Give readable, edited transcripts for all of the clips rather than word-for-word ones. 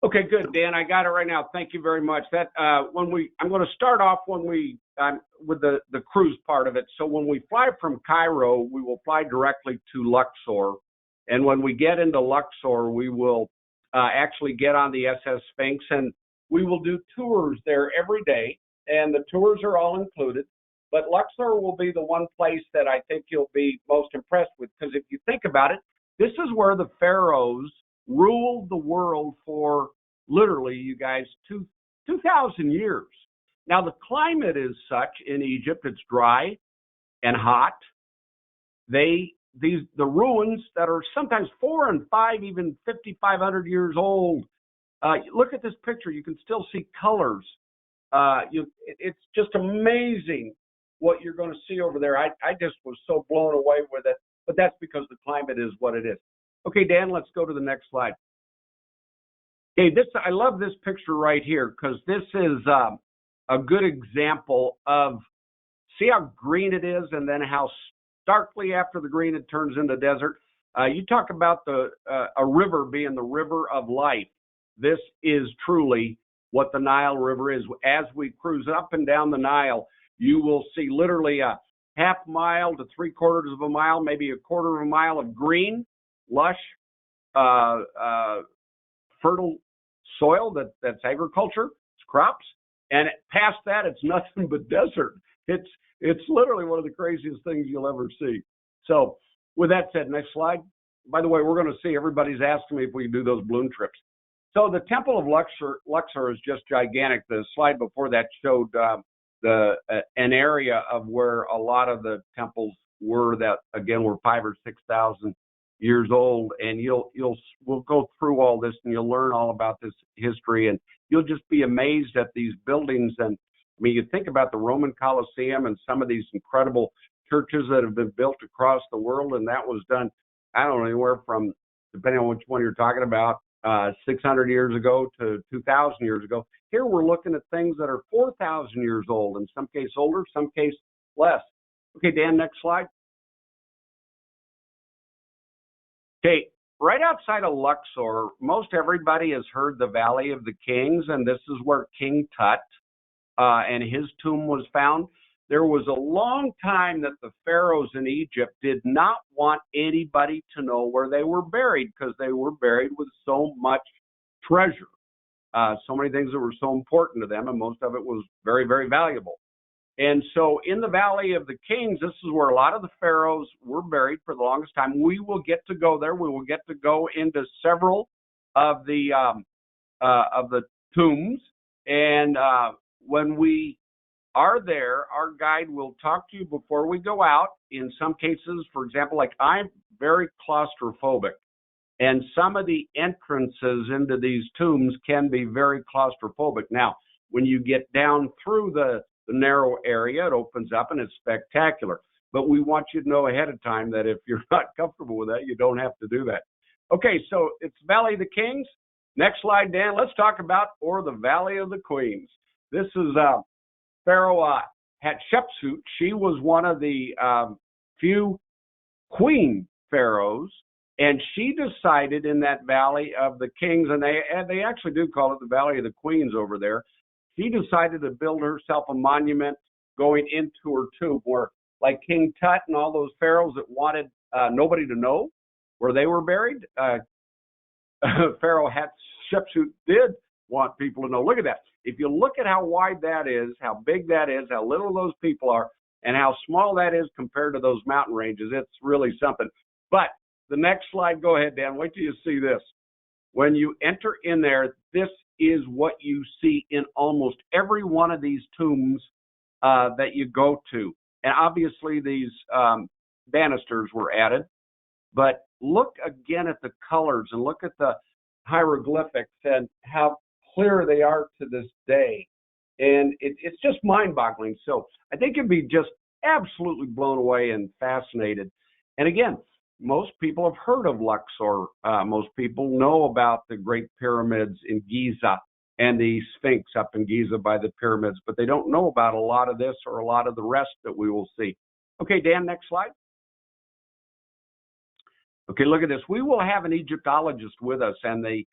Okay, good, Dan. I got it right now. Thank you very much. That I'm going to start off with the cruise part of it. So when we fly from Cairo, we will fly directly to Luxor, and when we get into Luxor, we will actually get on the SS Sphinx, and we will do tours there every day, and the tours are all included. But Luxor will be the one place that I think you'll be most impressed with, because if you think about it, this is where the pharaohs ruled the world for literally, you guys, 2,000 years. Now, the climate is such in Egypt, it's dry and hot. The ruins that are sometimes 4 and 5, even 5,500 years old. Look at this picture. You can still see colors. It's just amazing what you're going to see over there. I just was so blown away with it, but that's because the climate is what it is. Okay, Dan, let's go to the next slide. Okay, I love this picture right here, because this is a good example of, see how green it is, and then how starkly after the green it turns into desert. You talk about a river being the river of life. This is truly what the Nile River is. As we cruise up and down the Nile, you will see literally a half mile to 3/4 of a mile, maybe a 1/4 of a mile of green, lush, fertile soil that's agriculture, it's crops, and past that it's nothing but desert. It's literally one of the craziest things you'll ever see. So with that said, next slide. By the way, we're going to see, everybody's asking me if we can do those balloon trips. So the Temple of Luxor is just gigantic. The slide before that showed an area of where a lot of the temples were that, again, were 5,000 or 6,000 years old, and we'll go through all this, and you'll learn all about this history, and you'll just be amazed at these buildings. And I mean, you think about the Roman Colosseum and some of these incredible churches that have been built across the world, and that was done, I don't know, anywhere from, depending on which one you're talking about, 600 years ago to 2,000 years ago. Here we're looking at things that are 4,000 years old, in some case older, some case less. Okay, Dan, next slide. Okay, right outside of Luxor, most everybody has heard the Valley of the Kings, and this is where King Tut and his tomb was found. There was a long time that the pharaohs in Egypt did not want anybody to know where they were buried, because they were buried with so much treasure, so many things that were so important to them, and most of it was very, very valuable. And so in the Valley of the Kings, this is where a lot of the pharaohs were buried for the longest time. We will get to go there. We will get to go into several of the tombs. And when we are there, our guide will talk to you before we go out. In some cases, for example, like I'm very claustrophobic, and some of the entrances into these tombs can be very claustrophobic. Now, when you get down through the narrow area, it opens up and it's spectacular. But we want you to know ahead of time that if you're not comfortable with that, you don't have to do that. Okay, so it's Valley of the Kings. Next slide, Dan. Let's talk about, or the Valley of the Queens. This is Pharaoh Hatshepsut. She was one of the few queen pharaohs, and she decided in that Valley of the Kings, and they actually do call it the Valley of the Queens over there. She decided to build herself a monument going into her tomb, where, like King Tut and all those pharaohs that wanted nobody to know where they were buried, Pharaoh Hatshepsut did want people to know. Look at that. If you look at how wide that is, how big that is, how little those people are, and how small that is compared to those mountain ranges, it's really something. But the next slide, go ahead, Dan. Wait till you see this. When you enter in there, this is what you see in almost every one of these tombs that you go to. And obviously these banisters were added, but look again at the colors and look at the hieroglyphics and how clear they are to this day. And it's just mind-boggling. So I think you'd be just absolutely blown away and fascinated. And again, most people have heard of Luxor. Most people know about the Great Pyramids in Giza and the Sphinx up in Giza by the pyramids, but they don't know about a lot of this or a lot of the rest that we will see. Okay, Dan, next slide. Okay, look at this. We will have an Egyptologist with us, and the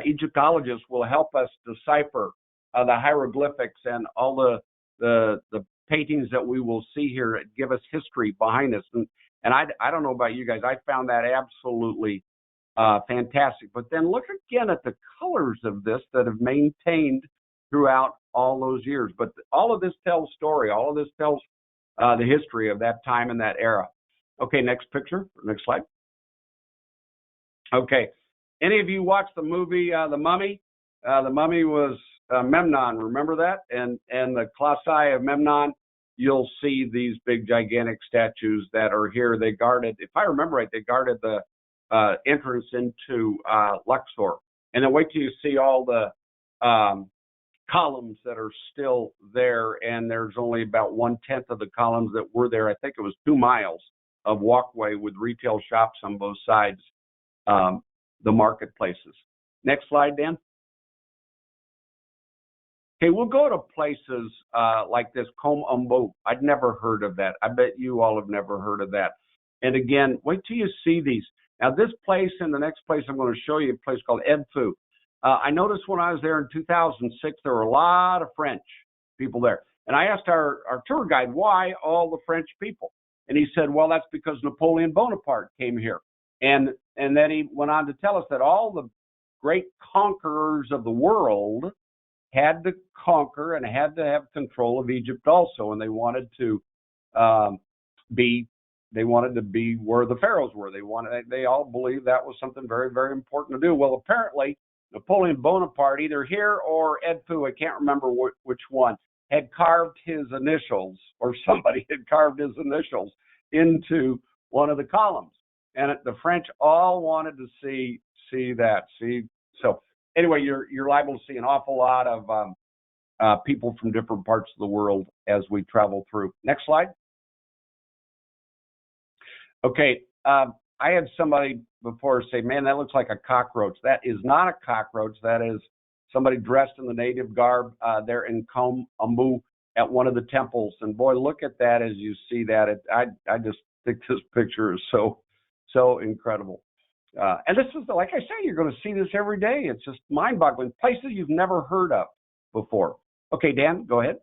Egyptologists will help us decipher the hieroglyphics and all the paintings that we will see here give us history behind us. And I don't know about you guys, I found that absolutely fantastic. But then look again at the colors of this that have maintained throughout all those years. But all of this tells story. All of this tells the history of that time and that era. Okay, next picture, next slide. Okay, any of you watched the movie The Mummy? The Mummy was Memnon, remember that? And the Colossi of Memnon, you'll see these big gigantic statues that are here. They guarded, if I remember right, they guarded the entrance into Luxor. And then wait till you see all the columns that are still there, and there's only about 1/10 of the columns that were there. I think it was 2 miles of walkway with retail shops on both sides, the marketplaces. Next slide, Dan. Okay, we'll go to places like this, Kom Ombo. I'd never heard of that. I bet you all have never heard of that. And again, wait till you see these. Now, this place and the next place I'm going to show you, a place called Edfu. I noticed when I was there in 2006, there were a lot of French people there. And I asked our tour guide, why all the French people? And he said, well, that's because Napoleon Bonaparte came here. And then he went on to tell us that all the great conquerors of the world had to conquer and had to have control of Egypt also. And they wanted to be where the pharaohs were. They all believed that was something very, very important to do. Well, apparently, Napoleon Bonaparte, either here or Edfu, I can't remember which one, had carved his initials, or somebody had carved his initials into one of the columns. And the French all wanted to see that. So anyway, you're liable to see an awful lot of people from different parts of the world as we travel through. Next slide. Okay, I had somebody before say, man, that looks like a cockroach. That is not a cockroach. That is somebody dressed in the native garb there in Kom Ombo at one of the temples. And boy, look at that as you see that. I just think this picture is so incredible. And this is, like I say, you're going to see this every day. It's just mind-boggling. Places you've never heard of before. Okay, Dan, go ahead.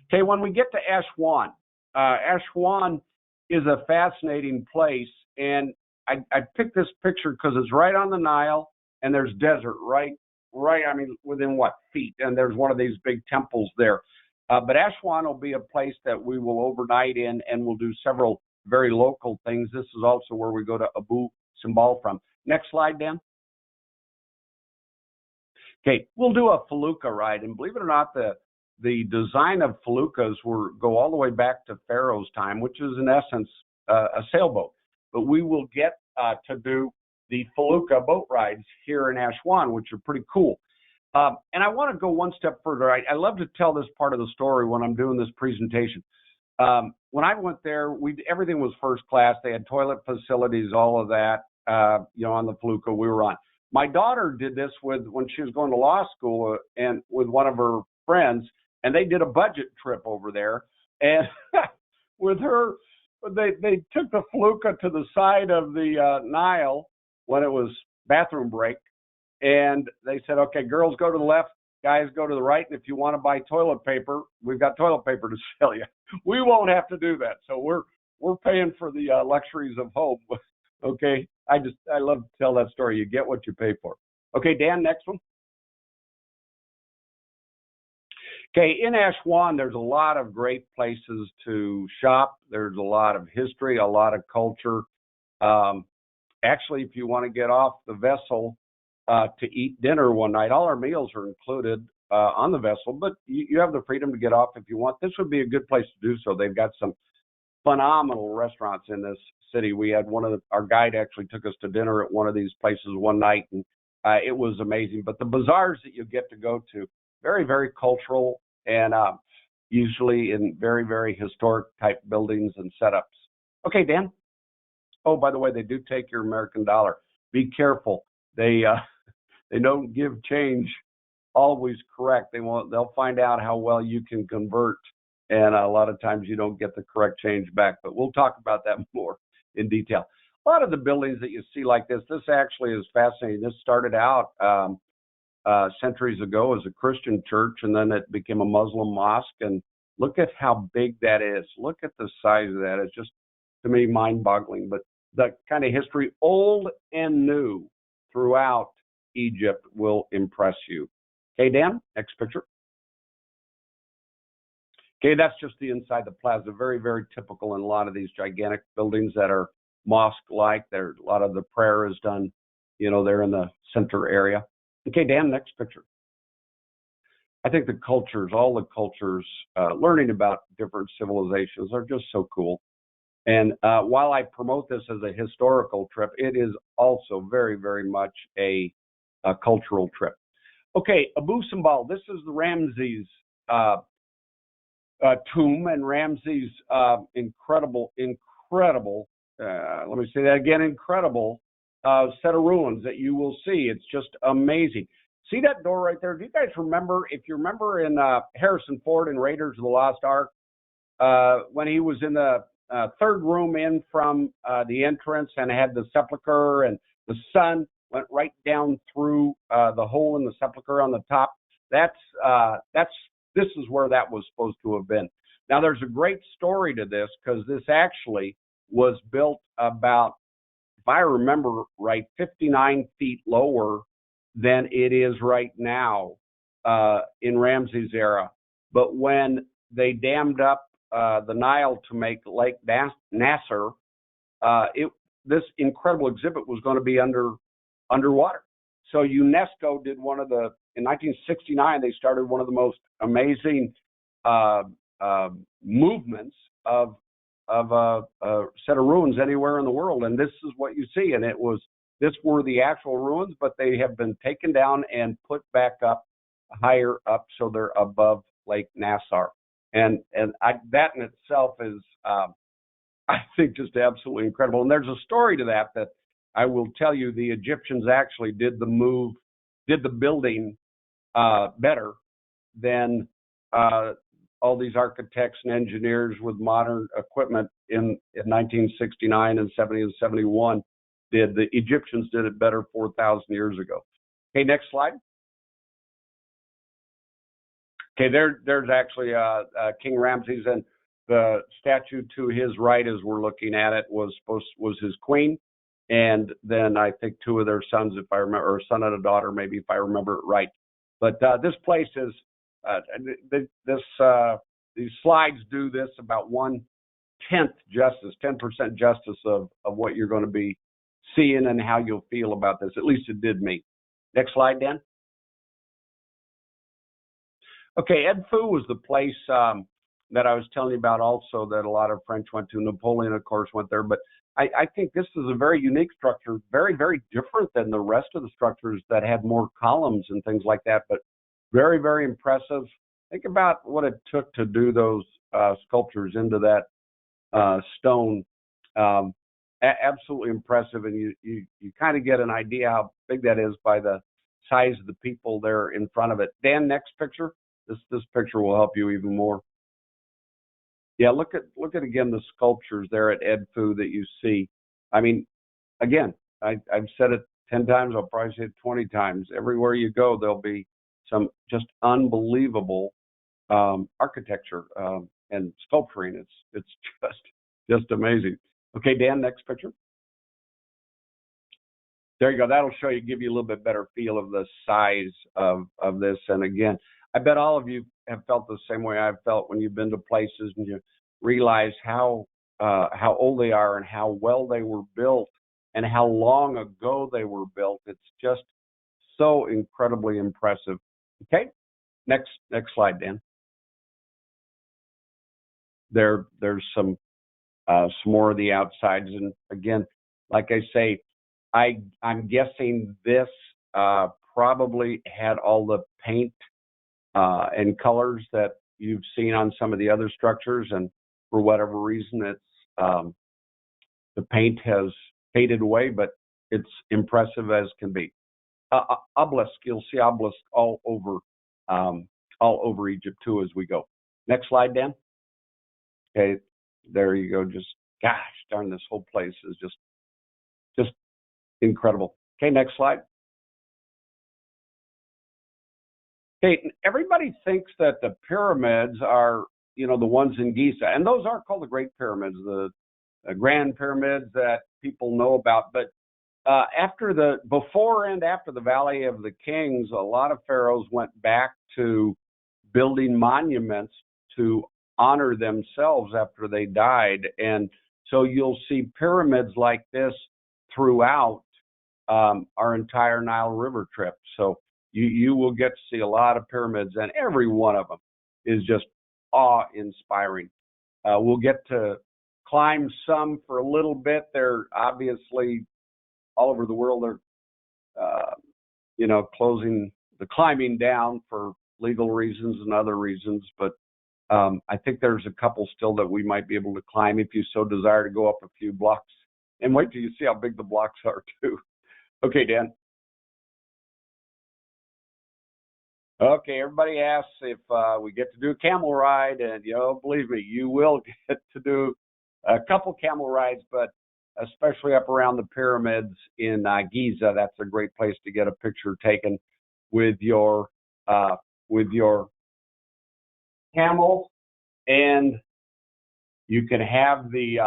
Okay, when we get to Ashwan, Ashwan is a fascinating place, and I picked this picture because it's right on the Nile, and there's desert right, I mean, within what, feet, and there's one of these big temples there. But Ashwan will be a place that we will overnight in, and we'll do several very local things. This is also where we go to Abu Simbel from. Next slide, Dan. Okay, we'll do a felucca ride, and believe it or not, the design of feluccas go all the way back to Pharaoh's time, which is in essence a sailboat. But we will get to do the felucca boat rides here in Ashwan, which are pretty cool. And I want to go one step further. I love to tell this part of the story when I'm doing this presentation. When I went there, everything was first class. They had toilet facilities, all of that, on the felucca we were on. My daughter did this when she was going to law school and with one of her friends, and they did a budget trip over there. And with her, they took the felucca to the side of the Nile when it was bathroom break, and they said, okay, girls go to the left, guys go to the right, and if you want to buy toilet paper, we've got toilet paper to sell you. We won't have to do that. So we're paying for the luxuries of home. Okay, I love to tell that story. You get what you pay for. Okay, Dan, next one. Okay, in Ashwan, there's a lot of great places to shop. There's a lot of history, a lot of culture. Actually, if you want to get off the vessel to eat dinner one night, all our meals are included on the vessel, but you have the freedom to get off if you want. This would be a good place to do so. They've got some phenomenal restaurants in this city. We had our guide actually took us to dinner at one of these places one night, and it was amazing. But the bazaars that you get to go to, very, very cultural, and usually in very, very historic type buildings and setups. Okay, Dan. Oh, by the way, they do take your American dollar. Be careful. They don't give change always correct. They'll find out how well you can convert, and a lot of times you don't get the correct change back. But we'll talk about that more in detail. a lot of the buildings that you see like this actually is fascinating. This started out centuries ago as a Christian church, and then it became a Muslim mosque. And look at how big that is. Look at the size of that. It's just, to me, mind-boggling. But the kind of history, old and new, throughout Egypt will impress you. Okay, Dan, next picture. Okay, that's just the inside the plaza. Very, very typical in a lot of these gigantic buildings that are mosque-like. There, a lot of the prayer is done, you know, there in the center area. Okay, Dan, next picture. I think the cultures, all the cultures, learning about different civilizations are just so cool. And while I promote this as a historical trip, it is also very, very much a cultural trip. Okay, Abu Simbel, this is the Ramses tomb, and Ramses' incredible, let me say that again, incredible set of ruins that you will see. It's just amazing. See that door right there? Do you guys remember, if you remember in Harrison Ford in Raiders of the Lost Ark, when he was in the third room in from the entrance and had the sepulcher, and the sun went right down through the hole in the sepulcher on the top? This is where that was supposed to have been. Now, there's a great story to this, because this actually was built about, if I remember right, 59 feet lower than it is right now in Ramses' era. But when they dammed up the Nile to make Lake Nasser, this incredible exhibit was going to be underwater. So UNESCO did in 1969, they started one of the most amazing movements of a set of ruins anywhere in the world. And this is what you see. And this were the actual ruins, but they have been taken down and put back up higher up, so they're above Lake Nasser. And that in itself is, I think, just absolutely incredible. And there's a story to that I will tell you. The Egyptians actually did the building better than all these architects and engineers with modern equipment in 1969 and 70 and 71 did. The Egyptians did it better 4,000 years ago. Okay, next slide. Okay, there's actually King Ramses, and the statue to his right, as we're looking at it, was his queen, and then I think two of their sons, if I remember, or a son and a daughter, maybe, if I remember it right. But this place is these slides do this about 1/10 justice, 10% justice of what you're going to be seeing and how you'll feel about this. At least it did me. Next slide, Dan. Okay, Edfu was the place that I was telling you about also, that a lot of French went to. Napoleon, of course, went there. But I think this is a very unique structure, very, very different than the rest of the structures that had more columns and things like that, but very, very impressive. Think about what it took to do those sculptures into that stone. Absolutely impressive, and you kind of get an idea how big that is by the size of the people there in front of it. Dan, next picture. This picture will help you even more. Yeah, look at again the sculptures there at Edfu that you see. I mean, again, I've said it 10 times. I'll probably say it 20 times. Everywhere you go, there'll be some just unbelievable architecture and sculpturing. It's just amazing. Okay, Dan, next picture. There you go. That'll give you a little bit better feel of the size of this. And again, I bet all of you have felt the same way I've felt when you've been to places and you realize how old they are and how well they were built and how long ago they were built. It's just so incredibly impressive. Okay, next slide, Dan. There's some more of the outsides, and again, like I say, I'm guessing this probably had all the paint and colors that you've seen on some of the other structures, and for whatever reason, it's the paint has faded away, but it's impressive as can be. Obelisk, you'll see obelisk all over Egypt too as we go. Next slide, Dan. Okay, there you go. Just gosh darn, this whole place is just incredible. Okay, next slide. Okay, everybody thinks that the pyramids are, the ones in Giza, and those are called the Great Pyramids, the Grand Pyramids that people know about. But before and after the Valley of the Kings, a lot of pharaohs went back to building monuments to honor themselves after they died. And so you'll see pyramids like this throughout our entire Nile River trip. So you will get to see a lot of pyramids, and every one of them is just awe-inspiring. We'll get to climb some for a little bit. They're obviously all over the world. They're, closing the climbing down for legal reasons and other reasons. But I think there's a couple still that we might be able to climb if you so desire to go up a few blocks. And wait till you see how big the blocks are too. Okay, Dan. Okay, everybody asks if we get to do a camel ride, and believe me, you will get to do a couple camel rides, but especially up around the pyramids in Giza. That's a great place to get a picture taken with your camel, and you can have the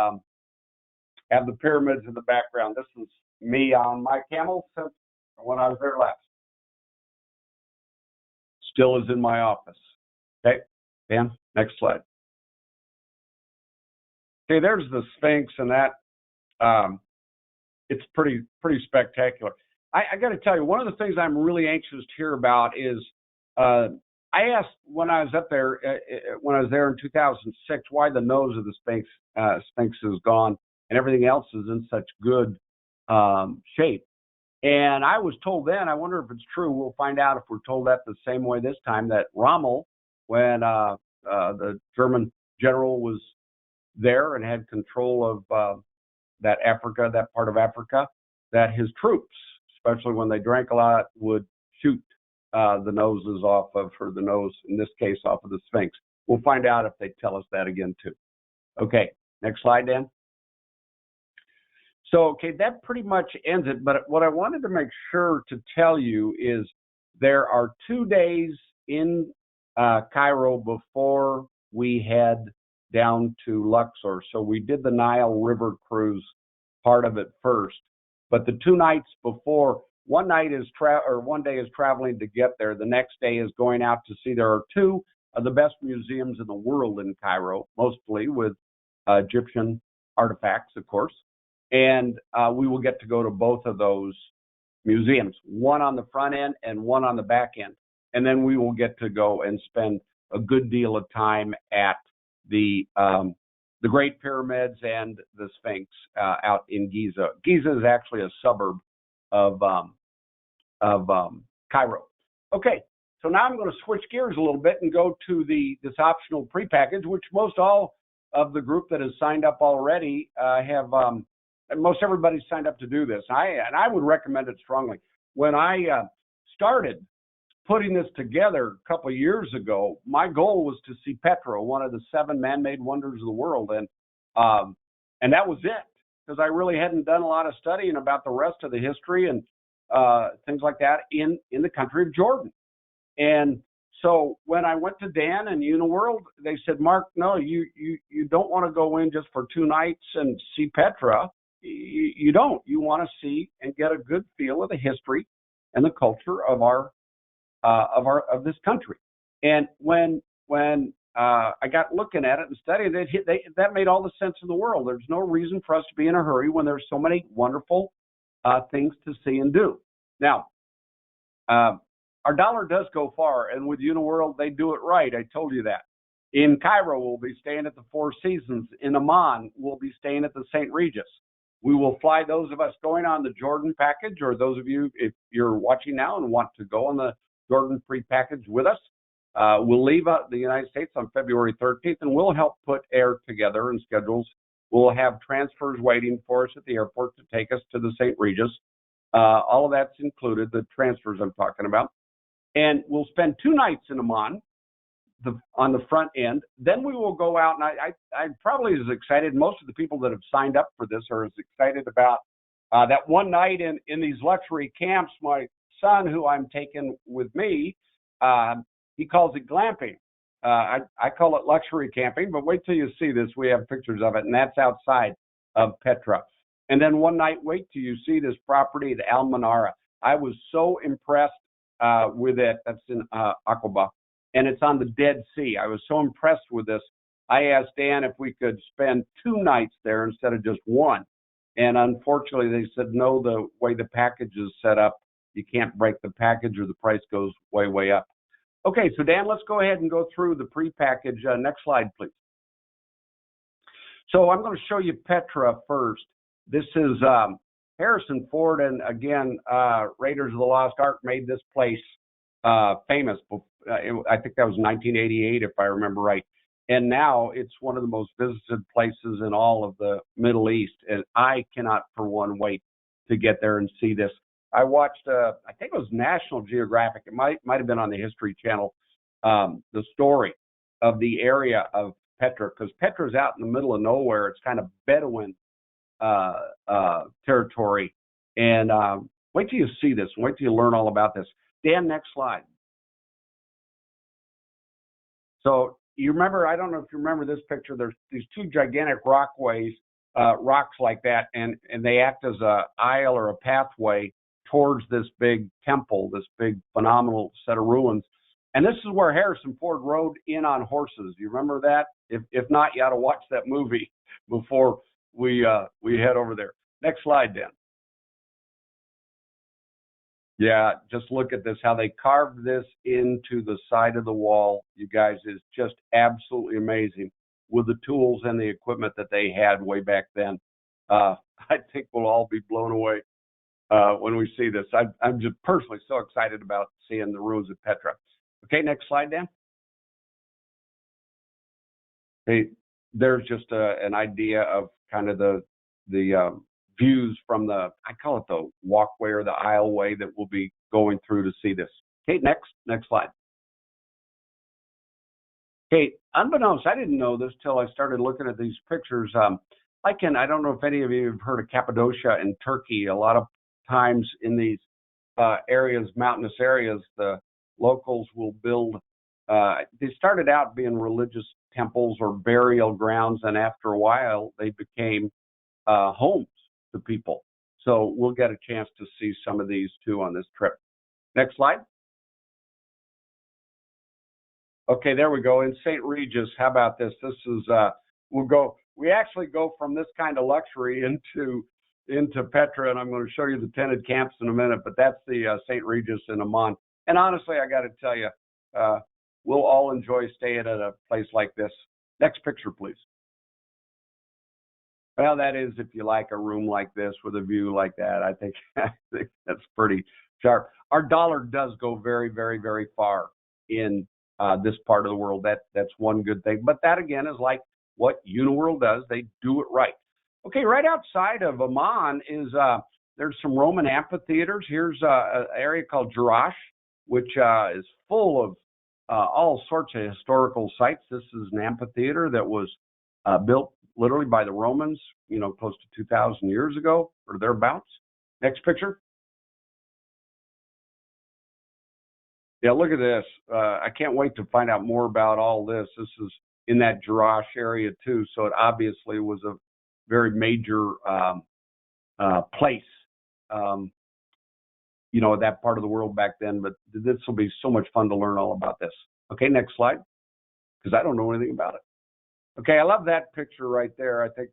pyramids in the background. This is me on my camel since when I was there last. Still is in my office. Okay, Dan, next slide. Okay, there's the Sphinx, and that it's pretty spectacular. I got to tell you, one of the things I'm really anxious to hear about is I asked when I was up there when I was there in 2006 why the nose of the Sphinx is gone and everything else is in such good shape. And I was told then, I wonder if it's true, we'll find out if we're told that the same way this time, that Rommel, when the German general was there and had control of that part of Africa, that his troops, especially when they drank a lot, would shoot the noses off of, or the nose, in this case, off of the Sphinx. We'll find out if they tell us that again too. Okay, next slide, Dan. So, okay, that pretty much ends it. But what I wanted to make sure to tell you is there are 2 days in Cairo before we head down to Luxor. So we did the Nile River Cruise part of it first. But the 2 nights before, one day is traveling to get there. The next day is going out to see. There are 2 of the best museums in the world in Cairo, mostly with Egyptian artifacts, of course. And we will get to go to both of those museums, one on the front end and one on the back end. And then we will get to go and spend a good deal of time at the Great Pyramids and the Sphinx out in Giza. Giza is actually a suburb of Cairo. Okay, so now I'm going to switch gears a little bit and go to this optional prepackage, which most all of the group that has signed up already have. Most everybody signed up to do this. And I would recommend it strongly. When I started putting this together a couple of years ago, my goal was to see Petra, one of the 7 man-made wonders of the world. And that was it, because I really hadn't done a lot of studying about the rest of the history and things like that in the country of Jordan. And so when I went to Dan and Uniworld, they said, Mark, no, you don't want to go in just for 2 nights and see Petra. You don't. You want to see and get a good feel of the history and the culture of this country. And when I got looking at it and studying it, that made all the sense in the world. There's no reason for us to be in a hurry when there's so many wonderful things to see and do. Now, our dollar does go far, and with Uniworld, they do it right. I told you that. In Cairo, we'll be staying at the Four Seasons. In Amman, we'll be staying at the St. Regis. We will fly those of us going on the Jordan package, or those of you, if you're watching now and want to go on the Jordan free package with us. We'll leave the United States on February 13th, and we'll help put air together and schedules. We'll have transfers waiting for us at the airport to take us to the St. Regis. All of that's included, the transfers I'm talking about. And we'll spend 2 nights in Amman on the front end. Then we will go out, and I'm probably as excited. Most of the people that have signed up for this are as excited about That one night in these luxury camps, my son, who I'm taking with me, he calls it glamping. I call it luxury camping, but wait till you see this. We have pictures of it, and that's outside of Petra. And then one night, wait till you see this property at Almanara. I was so impressed with it. That's in Aqaba, and it's on the Dead Sea. I was so impressed with this. I asked Dan if we could spend 2 nights there instead of just 1. And unfortunately, they said, no, the way the package is set up, you can't break the package or the price goes way, way up. Okay, so Dan, let's go ahead and go through the pre-package. Next slide, please. So I'm going to show you Petra first. This is Harrison Ford, and again, Raiders of the Lost Ark made this place famous. I think that was 1988, if I remember right. And now it's one of the most visited places in all of the Middle East. And I cannot, for one, wait to get there and see this. I watched, I think it was National Geographic. It might have been on the History Channel, the story of the area of Petra, because Petra's out in the middle of nowhere. It's kind of Bedouin territory. And wait till you see this. Wait till you learn all about this. Dan, next slide. So you remember, I don't know if you remember this picture, there's these 2 gigantic rocks like that, and they act as an aisle or a pathway towards this big temple, this big phenomenal set of ruins. And this is where Harrison Ford rode in on horses. You remember that? If not, you ought to watch that movie before we head over there. Next slide, Dan. Yeah, just look at this, how they carved this into the side of the wall. You guys, is just absolutely amazing with the tools and the equipment that they had way back then. I think we'll all be blown away when we see this. I'm just personally so excited about seeing the ruins of Petra. Okay, next slide, Dan. Okay, there's just an idea of kind of the views from the, I call it the walkway or the aisleway that we'll be going through to see this. Okay, next slide. Okay, unbeknownst, I didn't know this till I started looking at these pictures. I don't know if any of you have heard of Cappadocia in Turkey. A lot of times in these areas, mountainous areas, the locals will build, they started out being religious temples or burial grounds, and after a while, they became homes to people. So we'll get a chance to see some of these too on this trip. Next slide. Okay, there we go. In St. Regis, how about this? This is we actually go from this kind of luxury into Petra, and I'm going to show you the tented camps in a minute, but that's the St. Regis in Amman. And honestly, I got to tell you, we'll all enjoy staying at a place like this. Next picture, please. Well, that is if you like a room like this with a view like that. I think that's pretty sharp. Our dollar does go very, very, very far in this part of the world. That's one good thing. But that, again, is like what Uniworld does. They do it right. Okay, right outside of Amman is there's some Roman amphitheaters. Here's an area called Jerash, which is full of all sorts of historical sites. This is an amphitheater that was built literally by the Romans, close to 2,000 years ago or thereabouts. Next picture. Yeah, look at this. I can't wait to find out more about all this. This is in that Jerash area too, so it obviously was a very major place, that part of the world back then. But this will be so much fun to learn all about this. Okay, next slide, because I don't know anything about it. Okay, I love that picture right there. I think,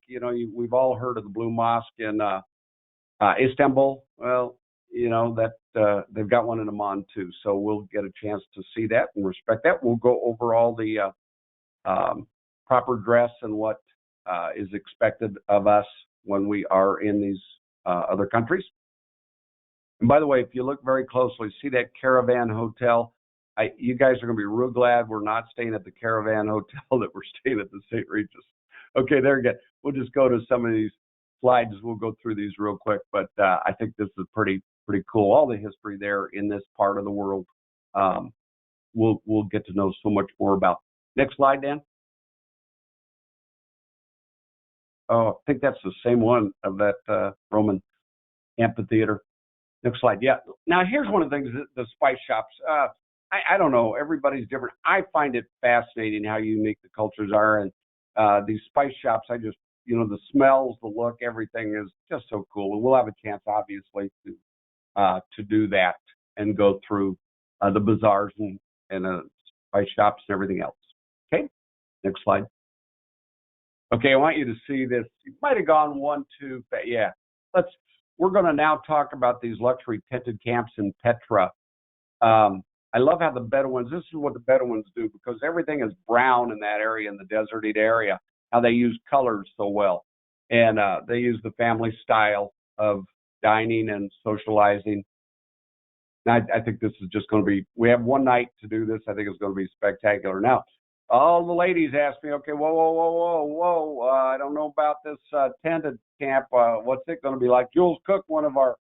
we've all heard of the Blue Mosque in Istanbul. Well, they've got one in Amman too. So we'll get a chance to see that and respect that. We'll go over all the proper dress and what is expected of us when we are in these other countries. And by the way, if you look very closely, see that Caravan Hotel? You guys are going to be real glad we're not staying at the Caravan Hotel, that we're staying at the St. Regis. Okay, there again. We'll just go to some of these slides. We'll go through these real quick, but I think this is pretty cool. All the history there in this part of the world, we'll get to know so much more about. Next slide, Dan. Oh, I think that's the same one of that Roman Amphitheater. Next slide. Yeah. Now, here's one of the things, the spice shops. I don't know. Everybody's different. I find it fascinating how unique the cultures are. And these spice shops, I just, the smells, the look, everything is just so cool. And we'll have a chance, obviously, to do that and go through the bazaars and spice shops and everything else. Okay. Next slide. Okay, I want you to see this. You might have gone one, two, yeah. We're going to now talk about these luxury tented camps in Petra. I love how the Bedouins, this is what the Bedouins do, because everything is brown in that area, in the deserted area, how they use colors so well. And they use the family style of dining and socializing. And I think this is just going to be, we have one night to do this. I think it's going to be spectacular. Now, all the ladies ask me, okay, whoa, I don't know about this tented camp. What's it going to be like? Jules Cook, one of our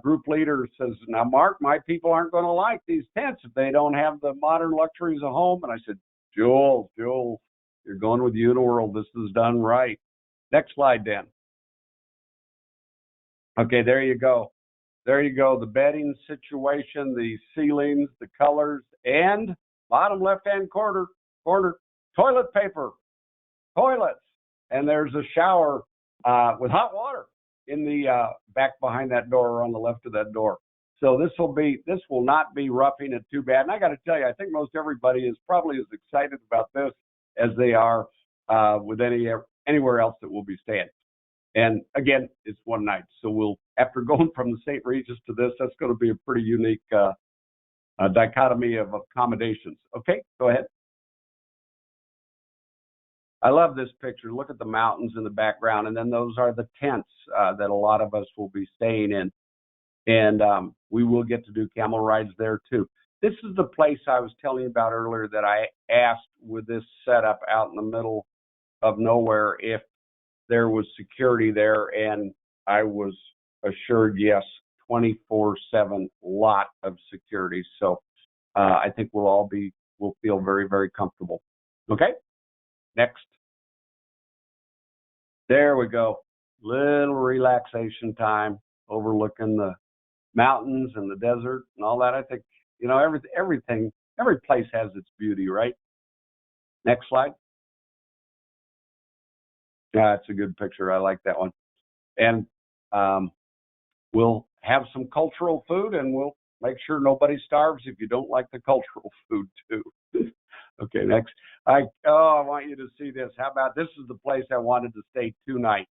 group leaders, says, now, Mark, my people aren't going to like these tents if they don't have the modern luxuries of home. And I said, Jules, you're going with Uniworld. This is done right. Next slide, Dan. Okay, there you go. There you go. The bedding situation, the ceilings, the colors, and bottom left-hand corner, toilet paper, toilets, and there's a shower with hot water in the back behind that door or on the left of that door. So this will not be roughing it too bad. And I got to tell you, I think most everybody is probably as excited about this as they are with anywhere else that we'll be staying. And again, it's one night. So after going from the St. Regis to this, that's going to be a pretty unique dichotomy of accommodations. Okay, go ahead. I love this picture. Look at the mountains in the background, and then those are the tents that a lot of us will be staying in. And we will get to do camel rides there too. This is the place I was telling you about earlier that I asked with this setup out in the middle of nowhere if there was security there, and I was assured yes, 24/7, lot of security. So I think we'll feel very, very comfortable. Okay. Next. There we go. Little relaxation time overlooking the mountains and the desert and all that. I think, every place has its beauty, right? Next slide. Yeah, it's a good picture. I like that one. And we'll have some cultural food, and we'll make sure nobody starves if you don't like the cultural food too. Okay, next. I want you to see this. How about this is the place I wanted to stay 2 nights.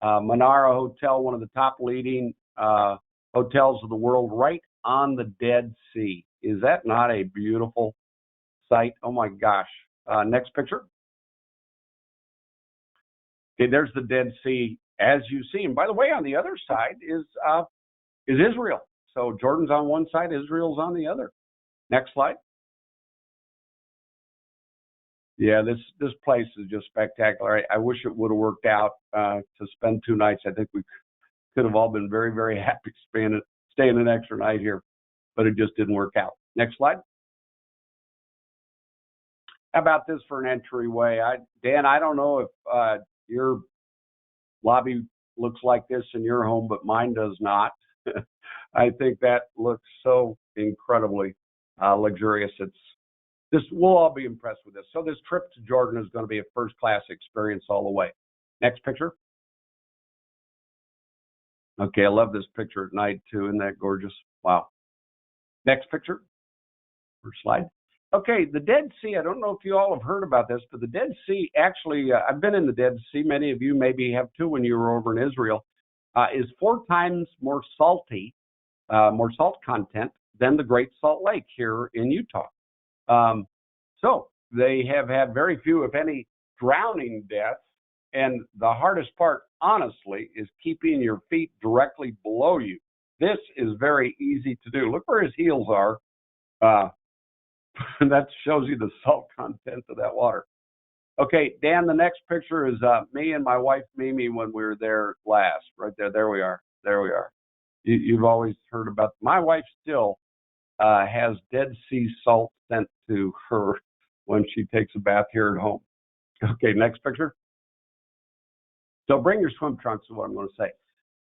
Monaro Hotel, one of the top leading hotels of the world, right on the Dead Sea. Is that not a beautiful sight? Oh my gosh. Next picture. Okay, there's the Dead Sea as you see. And by the way, on the other side is Israel. So Jordan's on one side, Israel's on the other. Next slide. Yeah, this place is just spectacular. I wish it would have worked out to spend 2 nights. I think we could have all been very, very happy staying an extra night here, but it just didn't work out. Next slide. How about this for an entryway? Dan, I don't know if your lobby looks like this in your home, but mine does not. I think that looks so incredibly luxurious. We'll all be impressed with this. So this trip to Jordan is going to be a first-class experience all the way. Next picture. Okay, I love this picture at night too. Isn't that gorgeous? Wow. Next picture. First slide. Okay, the Dead Sea. I don't know if you all have heard about this, but the Dead Sea, actually, I've been in the Dead Sea. Many of you maybe have too when you were over in Israel. Is 4 times more salty, more salt content than the Great Salt Lake here in Utah. So they have had very few, if any, drowning deaths. And the hardest part, honestly, is keeping your feet directly below you. This is very easy to do. Look where his heels are. That shows you the salt content of that water. Okay, Dan, the next picture is me and my wife, Mimi, when we were there last. Right there. There we are. There we are. You've always heard about. My wife still has Dead Sea salt sent to her when she takes a bath here at home. Okay, next picture. So bring your swim trunks is what I'm going to say.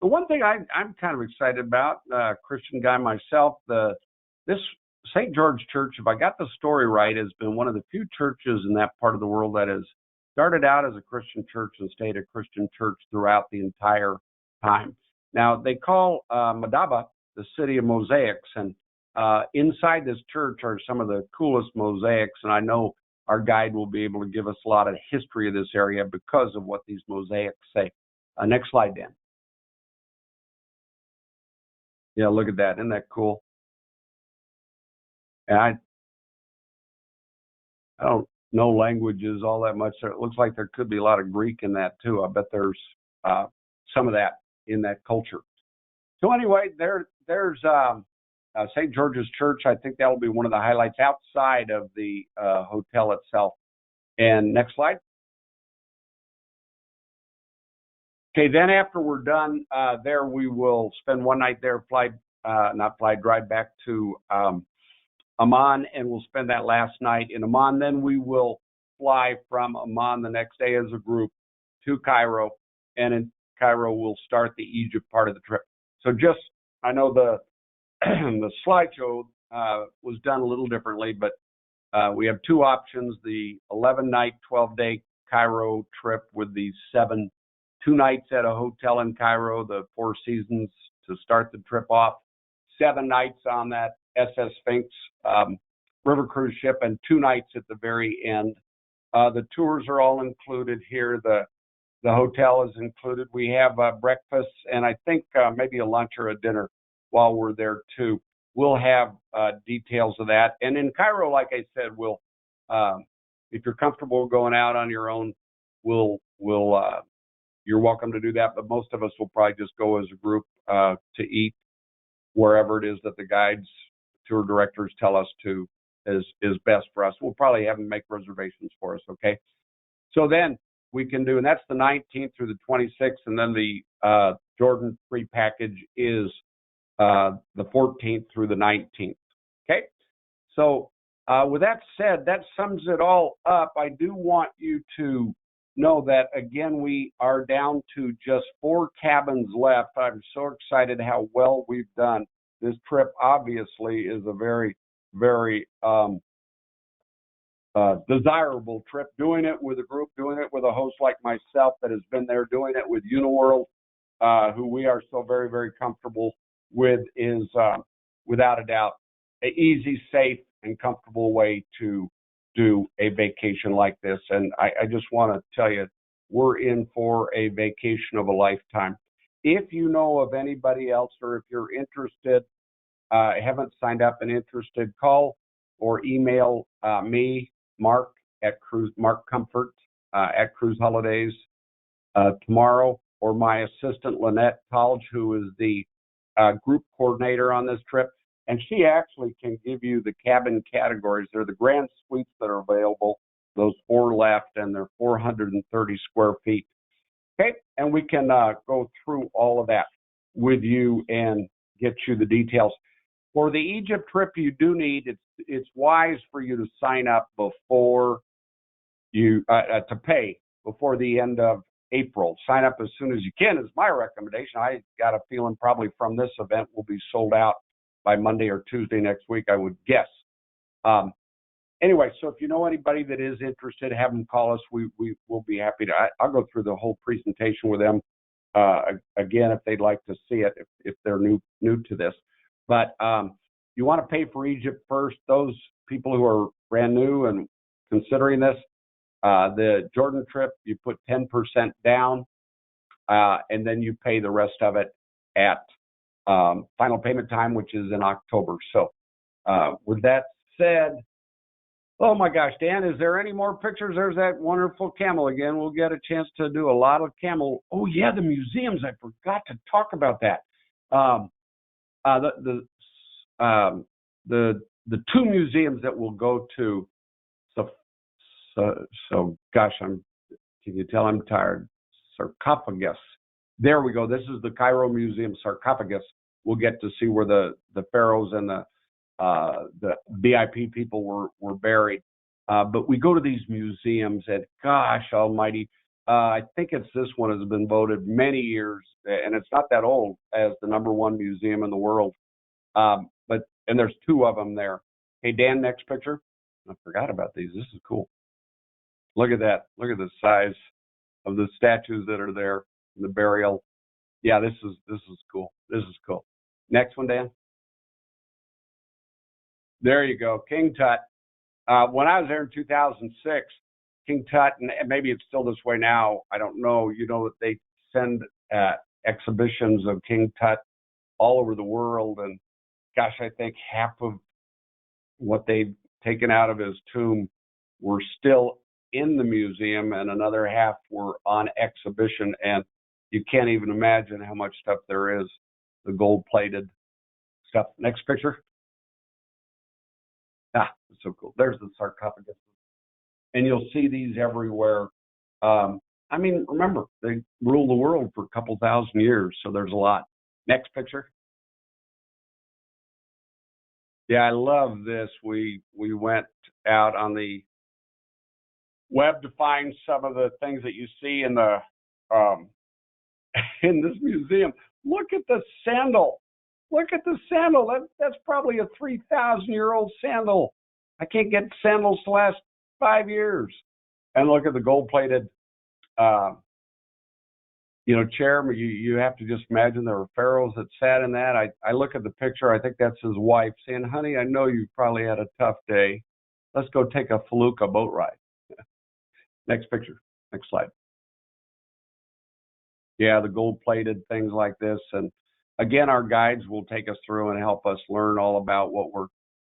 The one thing I'm kind of excited about, Christian guy myself, this St. George Church, if I got the story right, has been one of the few churches in that part of the world that has started out as a Christian church and stayed a Christian church throughout the entire time. Now, they call Madaba the city of mosaics, and inside this church are some of the coolest mosaics, and I know our guide will be able to give us a lot of history of this area because of what these mosaics say. Next slide, Dan. Yeah, look at that. Isn't that cool? And I don't know languages all that much. It looks like there could be a lot of Greek in that too. I bet there's some of that in that culture. So anyway, there's St. George's Church. I think that will be one of the highlights outside of the hotel itself. And next slide. Okay, then after we're done there, we will spend one night there, drive back to Amman, and we'll spend that last night in Amman. Then we will fly from Amman the next day as a group to Cairo, and in Cairo we'll start the Egypt part of the trip. So I know the the slideshow was done a little differently, but we have two options: the 11-night, 12-day Cairo trip with the 2 nights at a hotel in Cairo, the Four Seasons to start the trip off, 7 nights on that SS Sphinx river cruise ship, and 2 nights at the very end. The tours are all included here. The hotel is included. We have breakfast and I think maybe a lunch or a dinner while we're there too. We'll have details of that. And in Cairo, like I said, we'll if you're comfortable going out on your own, you're welcome to do that. But most of us will probably just go as a group to eat wherever it is that the guides, tour directors tell us to is best for us. We'll probably have them make reservations for us, okay? So then we can do, and that's the 19th through the 26th, and then the Jordan free package is the 14th through the 19th, okay? So with that said, that sums it all up. I do want you to know that, again, we are down to just 4 cabins left. I'm so excited how well we've done. This trip obviously is a very, very desirable trip. Doing it with a group, doing it with a host like myself that has been there, doing it with Uniworld, who we are so very, very comfortable with, is without a doubt an easy, safe, and comfortable way to do a vacation like this. And I just want to tell you, we're in for a vacation of a lifetime. If you know of anybody else, or if you're interested, haven't signed up and interested, call or email me, Mark Comfort at Cruise Holidays tomorrow, or my assistant Lynette College, who is the group coordinator on this trip. And she actually can give you the cabin categories. They're the grand suites that are available, those 4 left, and they're 430 square feet. Okay, and we can go through all of that with you and get you the details. For the Egypt trip, you do need, it's wise for you to sign up before you, to pay before the end of April. Sign up as soon as you can is my recommendation. I got a feeling probably from this event will be sold out by Monday or Tuesday next week, I would guess. Anyway, so if you know anybody that is interested, have them call us. We will be happy to. I'll go through the whole presentation with them again if they'd like to see it, if they're new to this. But you want to pay for Egypt first. Those people who are brand new and considering this, the Jordan trip, you put 10% down, and then you pay the rest of it at final payment time, which is in October. So with that said, oh my gosh, Dan, is there any more pictures? There's that wonderful camel again. We'll get a chance to do a lot of camel. Oh yeah, the museums. I forgot to talk about that. The 2 museums that we'll go to. So gosh, can you tell I'm tired? Sarcophagus. There we go. This is the Cairo Museum, Sarcophagus. We'll get to see where the pharaohs and the VIP people were buried. But we go to these museums, and gosh almighty, I think it's this one has been voted many years, and it's not that old, as the #1 museum in the world. And there's 2 of them there. Hey, Dan, next picture. I forgot about these. This is cool. Look at that. Look at the size of the statues that are there, the burial. Yeah, this is cool. This is cool. Next one, Dan. There you go, King Tut. When I was there in 2006, King Tut, and maybe it's still this way now, I don't know, that they send exhibitions of King Tut all over the world. And gosh, I think half of what they've taken out of his tomb were still in the museum, and another half were on exhibition. And you can't even imagine how much stuff there is, the gold-plated stuff. Next picture. It's so cool. There's the sarcophagus. And you'll see these everywhere. Remember, they ruled the world for a couple thousand years, so there's a lot. Next picture. Yeah, I love this. We went out on the web to find some of the things that you see in the in this museum. Look at the sandal. Look at the sandal. That's probably a 3,000-year-old sandal. I can't get sandals to last 5 years. And look at the gold-plated, chair. You have to just imagine there were pharaohs that sat in that. I look at the picture. I think that's his wife saying, "Honey, I know you probably had a tough day. Let's go take a felucca boat ride." Next picture. Next slide. Yeah, the gold-plated things like this. And again, our guides will take us through and help us learn all about what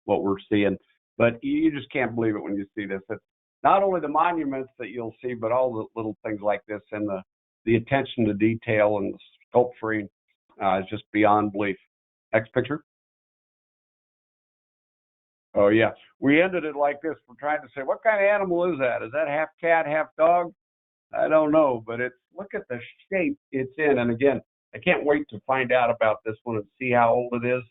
we're seeing. But you just can't believe it when you see this. It's not only the monuments that you'll see, but all the little things like this, and the attention to detail and the sculpturing is just beyond belief. Next picture. Oh, yeah. We ended it like this. We're trying to say, what kind of animal is that? Is that half cat, half dog? I don't know, but look at the shape it's in. And again, I can't wait to find out about this one and see how old it is.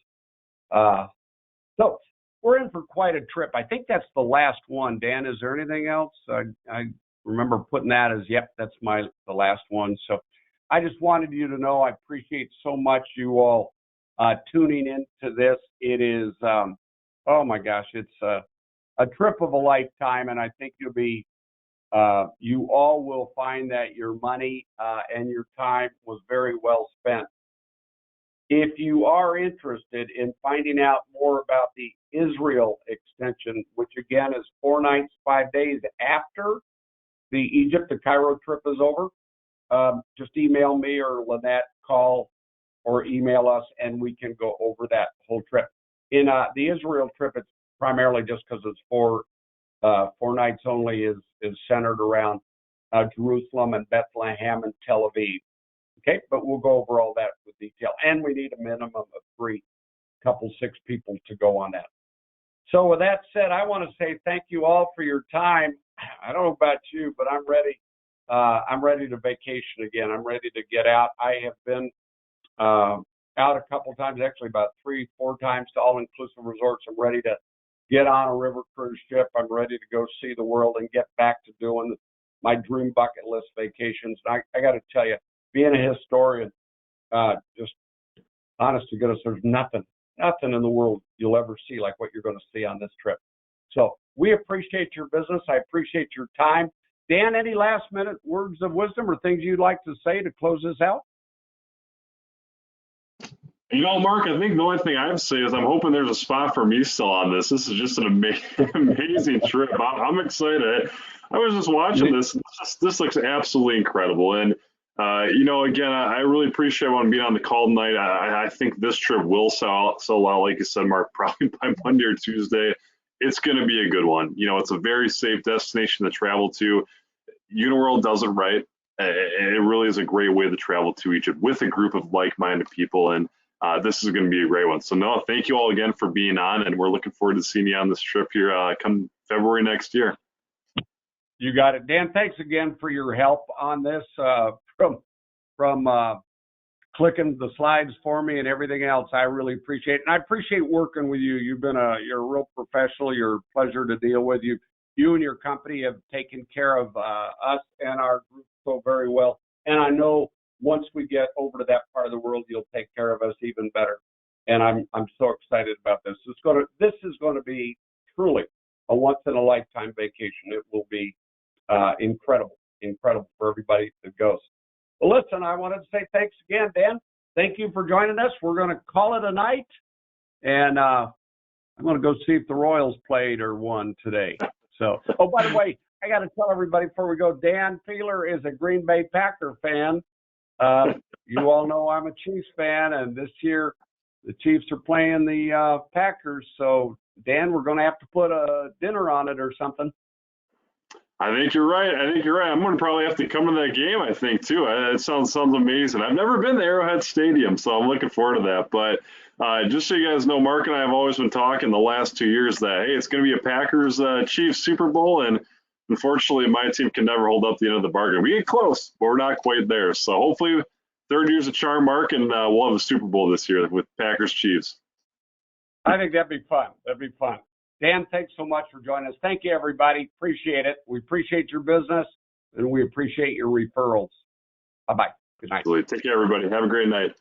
So we're in for quite a trip. I think that's the last one. Dan, is there anything else? I remember putting that as, yep, that's the last one. So I just wanted you to know I appreciate so much you all tuning into this. It is, oh my gosh, it's a trip of a lifetime, and I think you all will find that your money and your time was very well spent. If you are interested in finding out more about the Israel extension, which again is 4 nights, 5 days after the Egypt to Cairo trip is over, just email me or Lynette, call or email us, and we can go over that whole trip. In the Israel trip, it's primarily just because it's 4 nights only, is centered around Jerusalem and Bethlehem and Tel Aviv. Okay, but we'll go over all that with detail. And we need a minimum of 3, 6 people to go on that. So with that said, I want to say thank you all for your time. I don't know about you, but I'm ready. I'm ready to vacation again. I'm ready to get out. I have been out a couple times, actually about 3, 4 times to all-inclusive resorts. I'm ready to get on a river cruise ship. I'm ready to go see the world and get back to doing my dream bucket list vacations. And I got to tell you, being a historian, just honest to goodness, there's nothing in the world you'll ever see like what you're going to see on this trip. So we appreciate your business. I appreciate your time. Dan, any last minute words of wisdom or things you'd like to say to close this out? Mark, I think the only thing I have to say is I'm hoping there's a spot for me still on this. This is just an amazing trip. I'm excited. I was just watching this. This looks absolutely incredible. And, again, I really appreciate everyone being on the call tonight. I think this trip will sell out, like you said, Mark, probably by Monday or Tuesday. It's going to be a good one. It's a very safe destination to travel to. Uniworld does it right. It really is a great way to travel to Egypt with a group of like-minded people. And this is going to be a great one. So, Noah, thank you all again for being on, and we're looking forward to seeing you on this trip here come February next year. You got it. Dan, thanks again for your help on this, from clicking the slides for me and everything else. I really appreciate it. And I appreciate working with you. You're a real professional. You're a pleasure to deal with. You and your company have taken care of us and our group so very well. And I know once we get over to that part of the world, you'll take care of us even better. And I'm so excited about this. This is going to be truly a once in a lifetime vacation. It will be incredible for everybody that goes. Well, listen, I wanted to say thanks again, Dan. Thank you for joining us. We're going to call it a night, and I'm going to go see if the Royals played or won today. So, oh, by the way, I got to tell everybody before we go, Dan Peeler is a Green Bay Packer fan. You all know I'm a Chiefs fan, and this year the Chiefs are playing the Packers. So, Dan, we're going to have to put a dinner on it or something. I think you're right. I'm going to probably have to come to that game, I think, too. It sounds amazing. I've never been to Arrowhead Stadium, so I'm looking forward to that. But just so you guys know, Mark and I have always been talking the last 2 years that, hey, it's going to be a Packers-Chiefs Super Bowl, and unfortunately, my team can never hold up the end of the bargain. We get close, but we're not quite there. So hopefully, third year's a charm, Mark, and we'll have a Super Bowl this year with Packers-Chiefs. I think that'd be fun. Dan, thanks so much for joining us. Thank you, everybody. Appreciate it. We appreciate your business, and we appreciate your referrals. Bye-bye. Good night. Absolutely. Take care, everybody. Have a great night.